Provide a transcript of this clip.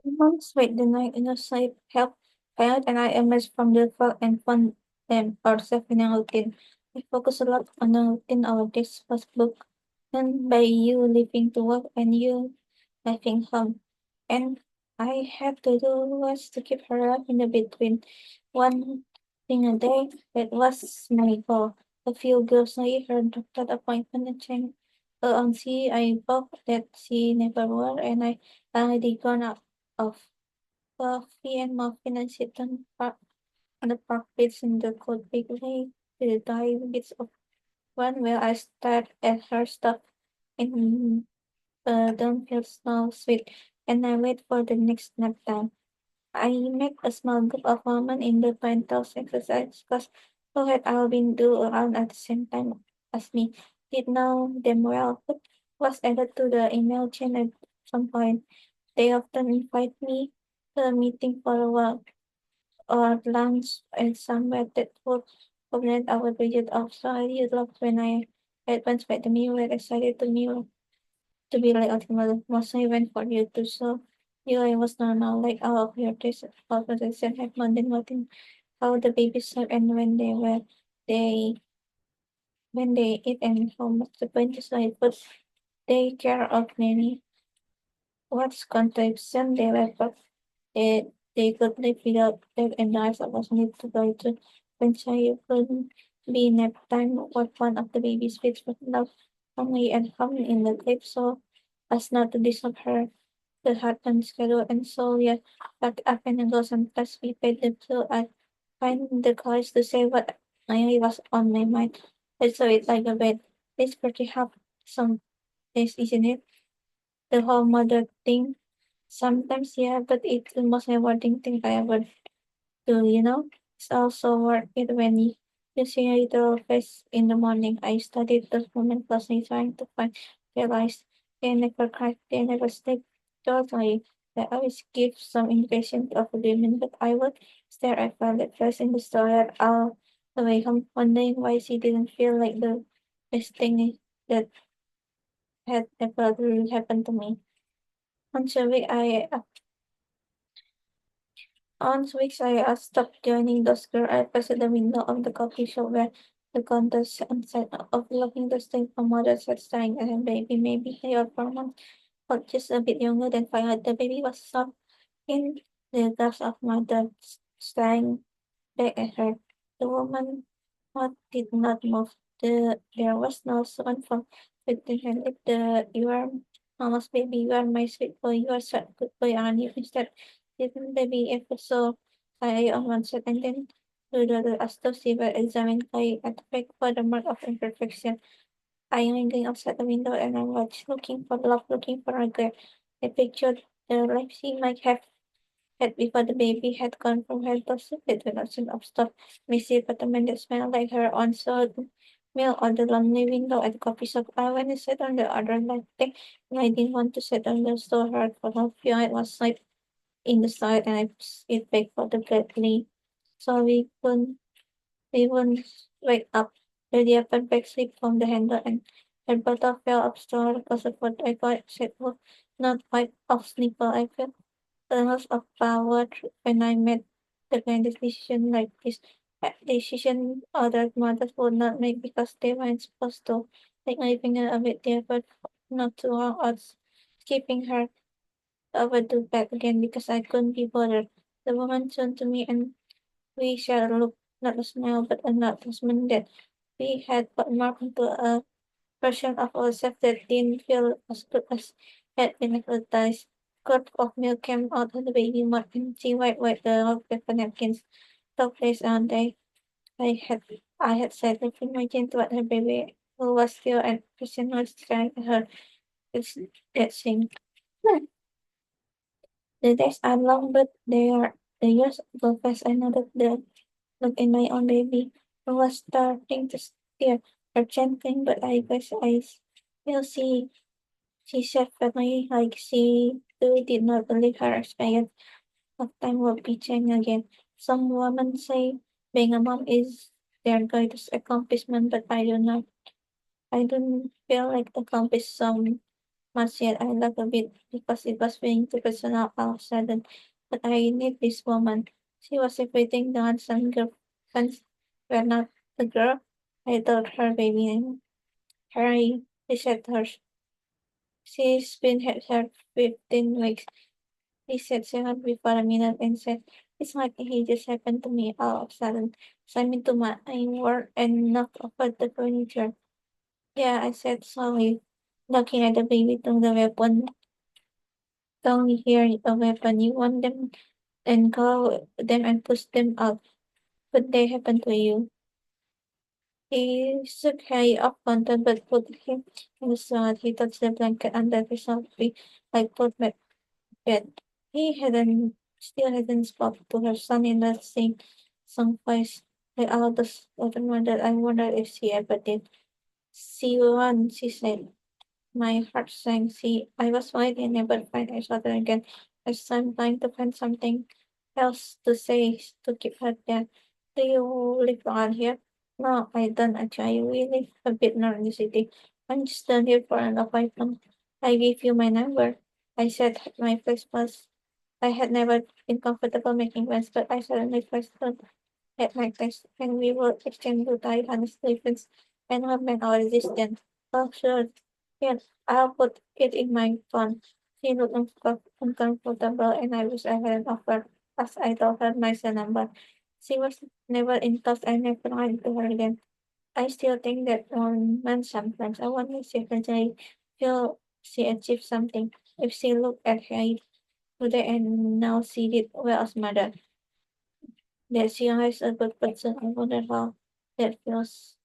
Months wait the night in a safe help pilot and I emerged from the fog and found them ourselves in a routine. I focus a lot on the routine our days was booked and by you leaving to work and you leaving home. And I had to do was to keep her up in the between one thing a day. That was my goal. A few girls like her doctor appointment and change. On see I both that she never wore and I already gone out of coffee and muffin and sit on the park bench in the cold big lake with the dying bits of one where I stared at her stuff in downhill snow sweet and I wait for the next nap time. I met a small group of women in the penthouse exercise because who had all been do around at the same time as me. Did know them well, but was added to the email chain at some point. They often invite me to a meeting for a walk or lunch and somewhere that would complete our budget of so I used loved when I had once met the meal were excited to be like ultimately mostly went for you to so you I was normal like all of your days of protection have London nothing how the babies slept and they when they eat and how much the point is like but they care of many what's contribution they were but they could live without that and I was need to go to when I couldn't be nap time what one of the babies fits but love only and coming in the lip so as not to disturb her the husband schedule and so yeah back up and go sometimes we paid them so I find the courage to say what I was on my mind. I saw it like a bed. It's pretty hard some days, isn't it? The whole mother thing. Sometimes yeah, but it's the most rewarding thing I ever do, you know? It's also worth it when you see a little face in the morning. I studied those moments closely trying to find realize they never cry, they never sleep. Totally. I always give some indication of agreement, but I would stare at Violet first in the store all the way home, wondering why she didn't feel like the best thing that had ever really happened to me. Once a week, on weeks I stopped joining those girl I passed the window of the coffee shop where the contest outside of looking the same from mothers had staring at her baby, maybe 3 or 4 months, but just a bit younger than 5. The baby was soft in the gaps of mother staring back at her. The woman what did not move. There was no sound from within her lip. You are mama's baby, you are my sweet boy, you are such a good boy, and you instead didn't baby ever so I on one side and then to the associate examined by at the back for the mark of imperfection. I am lingering outside the window and I watched looking for love, looking for a girl. I pictured the life she might have had before the baby had gone from her to sleep with an ocean of stuff, messy apartment that smelled like her own sold meal on the lonely window at the coffee shop. I went and sat on the other left deck and I didn't want to sit on the store hard for half few I was like in the side and I it back for the gladly. So we wouldn't wake up. The upper back slipped from the handle and her bottle fell upstairs because of what I got said was not quite off sniffle. I felt a loss of power when I made the kind of decision like this. A decision other mothers would not make because they weren't supposed to. Like leaving her a bit there, but not too long odds. Keeping her overdo back again because I couldn't be bothered. The woman turned to me and we shared a look, not a smile, but an acknowledgement that we had put Mark into a version of ourselves that didn't feel as good as had been advertised. Quart of milk came out of the baby mouth and she wiped the rug with the napkins. Took place and I had said if imagined what her baby who was still and Christian was trying her it's that thing. The days are long but they are the years go fast. I noted the look in my own baby who was starting to steer or chanting but I guess I still see she said firmly, like she too did not believe her experience of time will be changing again. Some women say being a mom is their greatest accomplishment, but I do not. I don't feel like accomplished some. much yet I laughed a bit because it was being too personal all of a sudden. But I need this woman. She was everything the handsome girlfriends were not the girl. I told her baby name. Harry, he said to her. She's been here 15 weeks. He said second before a minute and said, it's like he just happened to me all of a sudden. Slammed into my work and knocked over the furniture. Yeah, I said slowly, looking at the baby to the weapon. Don't hear a weapon. You want them and call them and push them out. But they happen to you. He shook Harry up content but put him in the side. He touched the blanket under his softly like put bed. He hadn't still hadn't spoken to her son in that same song voice. Like all the other wondered I wonder if she ever did. See one, she said. My heart sank. See, I was worried I never find each other again. I was trying to find something else to say to keep her there. Do you live around here? No, I don't actually. We live a bit north in the city. I'm just down here for an appointment. I gave you my number. I said my place was. I had never been comfortable making friends, but I suddenly first thought at my place, and we will exchange good eye honestly friends and have been our distant. Oh, sure. Yes, I'll put it in my phone. She looked uncomfortable, and I wish I hadn't offered, as I told her my cell number. She was never in touch. I never went to her again. I still think that moment sometimes. I wonder if she eventually feel she achieved something. If she looked at her today and now see it well as mother, that she is a good person. I wonder how that feels.